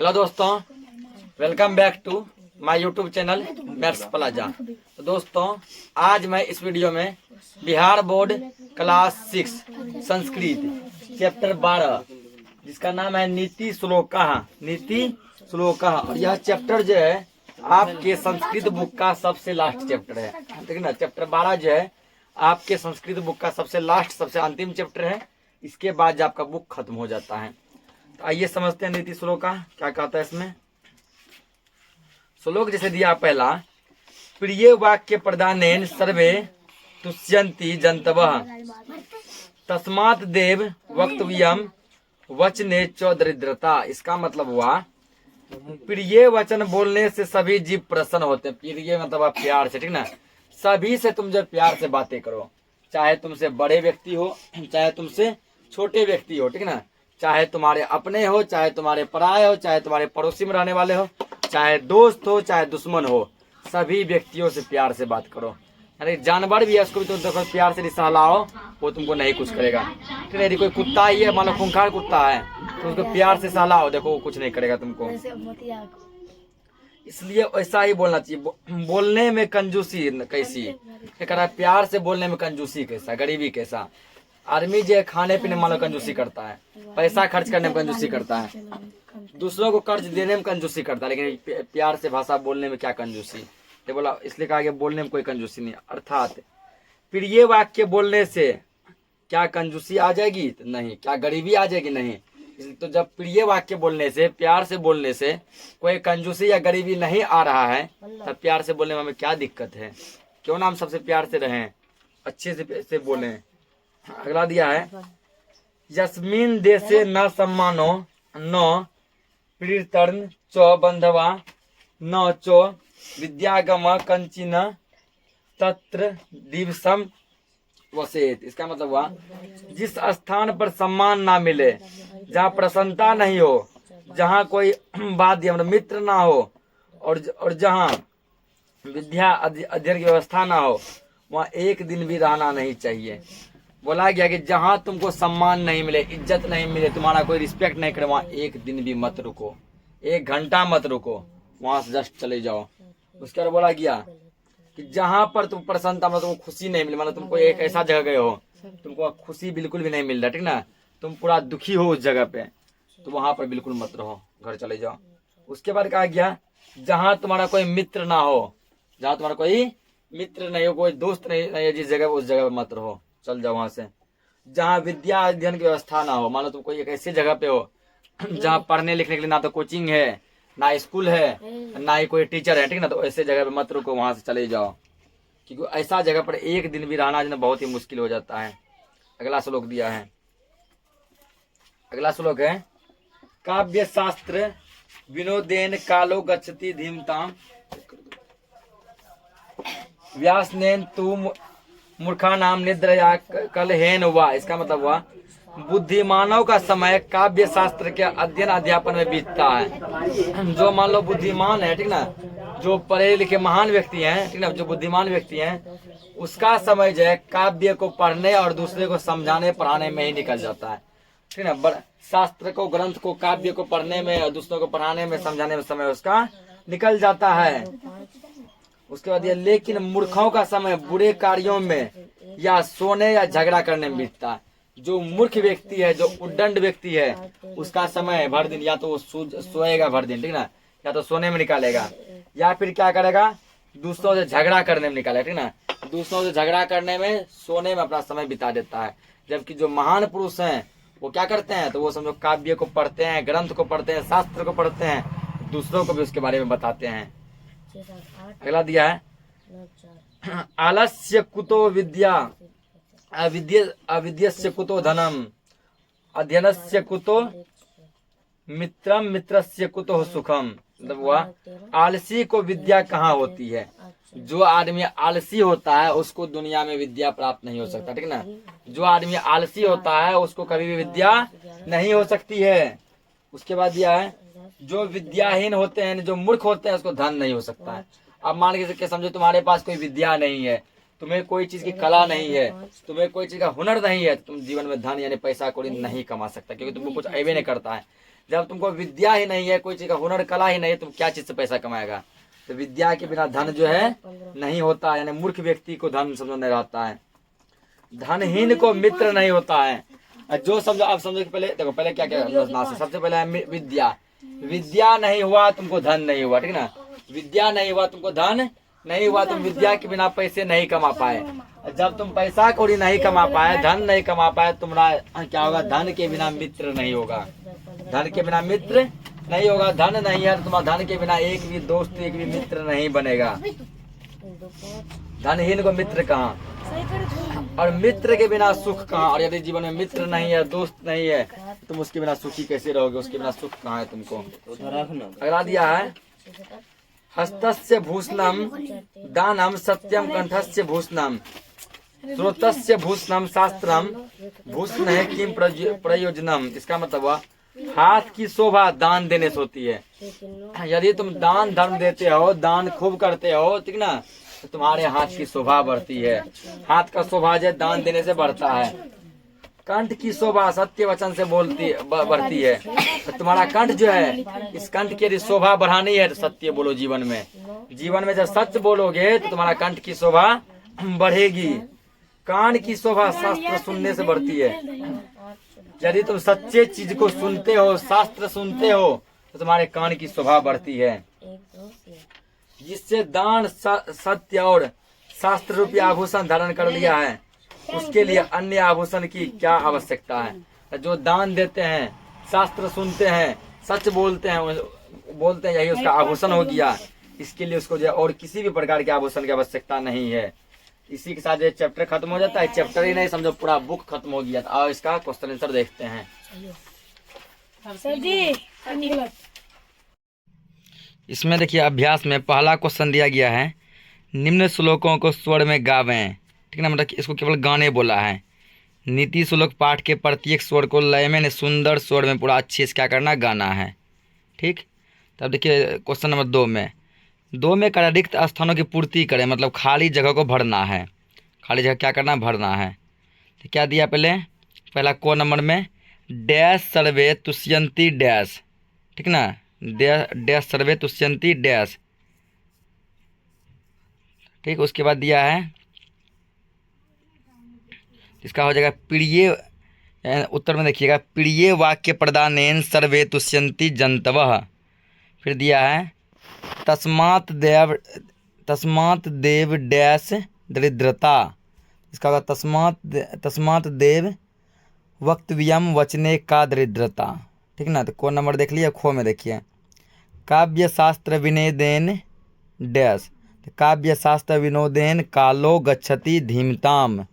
Hello दोस्तों, welcome back to my YouTube channel maths plaza. तो दोस्तों, आज मैं इस वीडियो में Bihar board class 6 Sanskrit chapter 12 जिसका नाम है नीति श्लोकाः और यह चैप्टर जो है आपके संस्कृत बुक का सबसे लास्ट चैप्टर है। ठीक है ना। चैप्टर 12 जो है आपके संस्कृत बुक का सबसे लास्ट सबसे अंतिम चैप्टर है। इसके बाद आपका बुक खत्म हो जाता है। तो आइए समझते हैं नीति श्लोक का क्या कहता है इसमें। श्लोक जैसे दिया पहला, प्रिय वाक्य प्रदानेन सर्वे तुष्यन्ति जन्तवः तस्मात् देव वक्तव्यम वचने च दरिद्रता। इसका मतलब हुआ प्रिय वचन बोलने से सभी जीव प्रसन्न होते हैं। प्रिय मतलब आप प्यार से, ठीक ना। सभी से तुम जब प्यार से बातें करो, चाहे तुमसे बड़े व्यक्ति हो चाहे तुमसे छोटे व्यक्ति हो, ठीक ना। चाहे तुम्हारे अपने हो चाहे तुम्हारे पराये हो, चाहे तुम्हारे पड़ोसी में रहने वाले हो, चाहे दोस्त हो चाहे दुश्मन हो, सभी व्यक्तियों से प्यार से बात करो। अरे जानवर भी है, उसको भी तुम देखो प्यार से सहलाओ, वो तुमको नहीं कुछ करेगा। ठीक है। यदि कोई कुत्ता ही है, मान लो खूंखार कुत्ता है, तो उसको प्यार से सहलाओ, देखो वो कुछ नहीं करेगा तुमको। इसलिए ऐसा ही बोलना चाहिए। बोलने में कंजूसी कैसी, कह रहा है प्यार से बोलने में कंजूसी कैसा, गरीबी कैसा। आदमी जो खाने पीने में कंजूसी करता है, पैसा खर्च करने में कंजूसी करता है, दूसरों को कर्ज देने में कंजूसी करता है, लेकिन प्यार से भाषा बोलने में क्या कंजूसी। ये बोला, इसलिए कहा कि बोलने में कोई कंजूसी नहीं। अर्थात प्रिय वाक्य बोलने से क्या कंजूसी आ जाएगी? तो नहीं। क्या गरीबी आ जाएगी? नहीं। तो जब प्रिय वाक्य बोलने से, प्यार से बोलने से कोई कंजूसी या गरीबी नहीं आ रहा है, तब प्यार से बोलने में हमें क्या दिक्कत है? क्यों ना हम सबसे प्यार से रहें, अच्छे से बोलें। अगला दिया है, यस्मिन देशे न सम्मानो न प्रीतर्न च बंधवा न च विद्यागम कंचिन तत्र दिवसम वसेत। इसका मतलब हुआ जिस स्थान पर सम्मान ना मिले, जहाँ प्रसन्नता नहीं हो, जहाँ कोई वाद्य मतलब मित्र ना हो, और जहाँ विद्या अध्ययन की व्यवस्था ना हो, वहाँ एक दिन भी रहना नहीं चाहिए। बोला गया कि जहाँ तुमको सम्मान नहीं मिले, इज्जत नहीं मिले, तुम्हारा कोई रिस्पेक्ट नहीं करे, वहाँ एक दिन भी मत रुको, एक घंटा मत रुको, वहाँ से जस्ट चले जाओ। उसके बाद बोला गया कि जहाँ पर तुम प्रसन्नता मतलब तुमको खुशी नहीं मिली, मतलब तुमको एक ऐसा जगह गए हो, तुमको खुशी बिल्कुल भी नहीं मिल रहा, ठीक ना, तुम पूरा दुखी हो उस जगह पे, तो वहाँ पर बिल्कुल मत रहो, घर चले जाओ। उसके बाद कहा गया जहाँ तुम्हारा कोई मित्र ना हो, जहाँ तुम्हारा कोई मित्र नहीं हो, कोई दोस्त नहीं है जिस जगह, उस जगह पे मत रहो, चल जाओ वहां से। जहाँ विद्या अध्ययन की व्यवस्था ना हो, मान लो तुम कोई एक ऐसी जगह पे हो जहाँ पढ़ने लिखने के लिए ना तो कोचिंग है, ना स्कूल है, ना ही कोई टीचर है, ठीक ना, तो ऐसे जगह पे मत रुको, वहां से चले जाओ, क्योंकि ऐसा जगह पर एक दिन भी रहना जो बहुत ही मुश्किल हो जाता है। अगला श्लोक दिया है, अगला श्लोक है, काव्य शास्त्र विनोदेन कालो गच्छति धीमताम व्यासनेन तू मूर्खा नाम निद्रया कलहेन हुआ। इसका मतलब हुआ बुद्धिमानों का समय काव्य शास्त्र के अध्ययन अध्यापन में बीतता है। जो मान लो बुद्धिमान है, ठीक ना, जो पढ़े लिखे महान व्यक्ति हैं, ठीक ना, जो बुद्धिमान व्यक्ति हैं, उसका समय जो है काव्य को पढ़ने और दूसरे को समझाने पढ़ाने में ही निकल जाता है, ठीक ना। शास्त्र को, ग्रंथ को, काव्य को पढ़ने में और दूसरों को पढ़ाने में समझाने में समय उसका निकल जाता है। उसके बाद ये, लेकिन मूर्खों का समय बुरे कार्यों में या सोने या झगड़ा करने में बीतता है। जो मूर्ख व्यक्ति है, जो उद्दंड व्यक्ति है, उसका समय भर दिन या तो वो सोएगा भर दिन, ठीक ना, या तो सोने में निकालेगा, या फिर क्या करेगा, दूसरों से झगड़ा करने में निकालेगा, ठीक ना। दूसरों से झगड़ा करने में, सोने में अपना समय बिता देता है। जबकि जो महान पुरुष हैं वो क्या करते हैं, तो वो समझो काव्य को पढ़ते हैं, ग्रंथ को पढ़ते हैं, शास्त्र को पढ़ते हैं, दूसरों को भी उसके बारे में बताते हैं। अगला दिया है, आलस्य कुतो विद्या अविद्यस्य कुतो धनम अध्ययनस्य कुतो मित्रम मित्रस्य कुतो सुखम। मतलब हुआ आलसी को विद्या कहाँ होती है? जो आदमी आलसी होता है उसको दुनिया में विद्या प्राप्त नहीं हो सकता, ठीक ना। जो आदमी आलसी होता है उसको कभी भी विद्या नहीं हो सकती है। उसके बाद दिया है, जो विद्याहीन होते हैं, जो मूर्ख होते हैं, उसको धन नहीं हो सकता है। अब मान के समझो तुम्हारे पास कोई विद्या नहीं है, तुम्हें कोई चीज की कला नहीं है, तुम्हें कोई चीज का हुनर नहीं है, तुम जीवन में धन यानी पैसा कौड़ी नहीं कमा सकता, क्योंकि तुमको कुछ अबे नहीं करता है। जब तुमको विद्या ही नहीं है, कोई चीज का हुनर कला ही नहीं है, तुम क्या चीज से पैसा कमाएगा। तो विद्या के बिना धन जो है नहीं होता, यानी मूर्ख व्यक्ति को धन समझ नहीं रहता है, धनहीन को मित्र नहीं होता है। जो समझो, आप समझो कि पहले देखो, पहले क्या क्या करना है, सबसे पहले है विद्या। विद्या नहीं हुआ तुमको धन नहीं हुआ, ठीक ना। विद्या नहीं हुआ तुमको धन नहीं हुआ, तुम विद्या के बिना पैसे नहीं कमा पाए। जब तुम पैसा कौड़ी नहीं कमा पाए, धन नहीं कमा पाए, तुम्हारा क्या होगा, धन के बिना मित्र नहीं होगा, धन के बिना मित्र नहीं होगा। धन नहीं है तो तुम्हारा धन के बिना एक भी दोस्त, एक भी मित्र नहीं बनेगा। धनहीन को मित्र कहाँ, और मित्र के बिना सुख कहाँ। और यदि जीवन में मित्र नहीं है, दोस्त नहीं है, तुम उसके बिना सुखी कैसे रहोगे, उसके बिना सुख कहाँ है तुमको। अगला दिया है, हस्तस्य भूषणम दानम सत्यम कंठस्य भूषणम श्रोतस्य भूषणम शास्त्रम भूषण है किम प्रयोजनम। इसका मतलब हुआ हाथ की शोभा दान देने से होती है। यदि तुम दान धर्म देते हो, दान खूब करते हो, ठीक ना, तो तुम्हारे हाथ की शोभा बढ़ती है। हाथ का शोभा जो दान देने से बढ़ता है। कंठ की शोभा सत्य वचन से बढ़ती है। तो तुम्हारा कंठ जो है, इस कंठ की यदि शोभा बढ़ानी है तो सत्य बोलो जीवन में। जीवन में जब सच बोलोगे तो तुम्हारा कंठ की शोभा बढ़ेगी। कान की शोभा शास्त्र सुनने से बढ़ती है। यदि तुम सच्चे चीज को सुनते हो, शास्त्र सुनते हो, तो तुम्हारे कान की शोभा बढ़ती है। जिससे दान सत्य और शास्त्र रूपी आभूषण धारण कर लिया है, उसके लिए अन्य आभूषण की क्या आवश्यकता है। जो दान देते हैं, शास्त्र सुनते हैं, सच बोलते हैं, यही उसका आभूषण हो गया। इसके लिए उसको जो और किसी भी प्रकार के आभूषण की आवश्यकता नहीं है। इसी के साथ ये चैप्टर खत्म हो जाता है। चैप्टर ही नहीं समझो, पूरा बुक खत्म हो गया। और इसका क्वेश्चन आंसर देखते हैं। इसमें देखिए, अभ्यास में पहला क्वेश्चन दिया गया है, निम्न श्लोकों को स्वर में गावें, ठीक ना। मतलब इसको केवल गाने बोला है। नीति श्लोक पाठ के प्रत्येक स्वर को लय में सुंदर स्वर में पूरा अच्छे से क्या करना, गाना है, ठीक। तब देखिए क्वेश्चन नंबर 2 में रिक्त स्थानों की पूर्ति करें, मतलब खाली जगह को भरना है। खाली जगह क्या करना, भरना है। तो क्या दिया, पहला को नंबर में डैश सर्वे तुष्यंती डैश, ठीक ना, डैश सर्वे तुष्यंती डैश, ठीक। उसके बाद दिया है, इसका हो जाएगा प्रिय, उत्तर में देखिएगा, प्रिय वाक्य प्रदानेन सर्वे तुष्यंती जंतवः। फिर दिया है, तस्मात् देव डैश दरिद्रता। इसका होगा तस्मात् देव वक्तव्यम वचने का दरिद्रता, ठीक ना। तो कौन नंबर देख लिया, खो में देखिए, काव्य शास्त्र विनोदेन डैश, काव्य शास्त्र विनोदेन कालो गच्छति धीमताम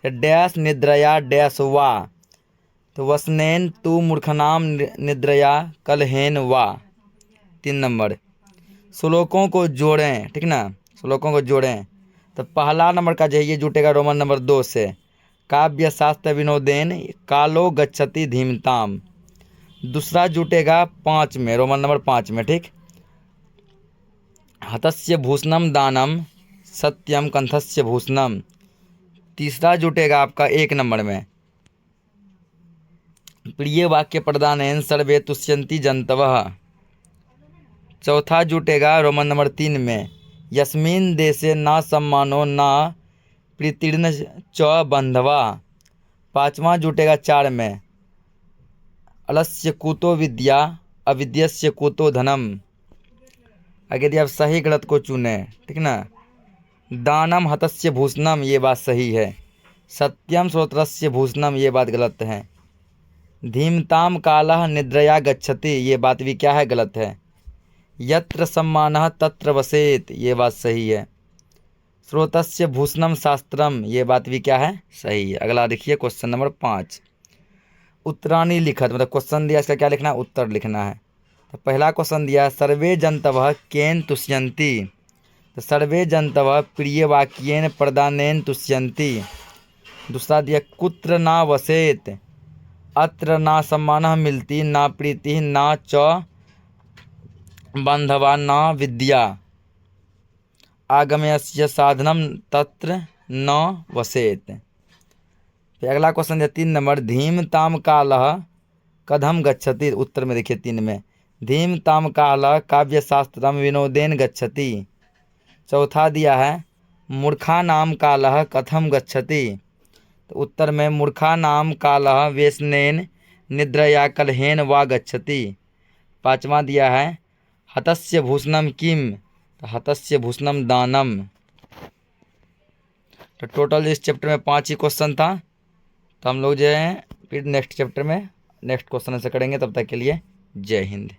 डैश निद्रया डैश वा, तो वसनेन तू मूर्खनाम निद्रया कलहेन वा। 3 नंबर, श्लोकों को जोड़ें, ठीक ना, श्लोकों को जोड़ें। तो पहला नंबर का जो है ये जुटेगा रोमन नंबर 2 से, काव्य शास्त्र विनोदेन कालो गच्छति धीमताम। दूसरा जुटेगा 5 में, रोमन नंबर 5 में, ठीक। हतस्य भूषणम दानम सत्यम कंठस्य भूषणम। तीसरा जुटेगा आपका 1 नंबर में, प्रिय वाक्य प्रदानेन सर्वे तुष्यंती जंतवः। चौथा जुटेगा रोमन नंबर 3 में, यस्मिन देशे न सम्मानो न प्रीतीर्ण च बंधवा। 5वां जुटेगा 4 में, अलस्य कुतो विद्या अविद्यस्य कुतो धनम। अगर यदि आप सही गलत को चुने, ठीक ना, दानम हतस्य भूषणम, ये बात सही है। सत्यम श्रोत्रस्य भूषणम, ये बात गलत है। धीमताम कालः निद्रया गच्छति, ये बात भी क्या है, गलत है। यत्र सम्मानः तत्र वसेत, ये बात सही है। श्रोतस्य भूषणम शास्त्रम, ये बात भी क्या है, सही है। अगला देखिए क्वेश्चन नंबर 5, उत्तराणी लिखत, मतलब क्वेश्चन दिया, इसका क्या लिखना है, उत्तर लिखना है। तो पहला क्वेश्चन दिया, सर्वे जंतवः केन तुष्यन्ति। तो सर्वे जंतवः प्रिय वाक्येन प्रदानेन तुष्यन्ति। दूसरा दिया, कुत्र ना वसेत, अत्र ना सम्मानः मिलती, ना प्रीति, ना च बंधवा, ना विद्या, आगमयस्य साधनम तत्र न वसेत। फिर अगला क्वेश्चन है 3 नंबर, धीम ताम कालः कथम गच्छति। उत्तर में देखिए 3 में, धीम ताम कालः काव्य शास्त्रम विनोदेन गच्छति। चौथा दिया है मूर्खा नाम कालः कथम गच्छति। तो उत्तर में मूर्खा नाम कालः व्यसनेन निद्रया कलहेन वा गच्छति। 5वां दिया है हतस्य भूषणम किम। तो हतस्य भूषणम दानम। तो टोटल इस चैप्टर में 5 ही क्वेश्चन था। तो हम लोग जो है फिर नेक्स्ट चैप्टर में नेक्स्ट क्वेश्चन से करेंगे। तब तक के लिए जय हिंद।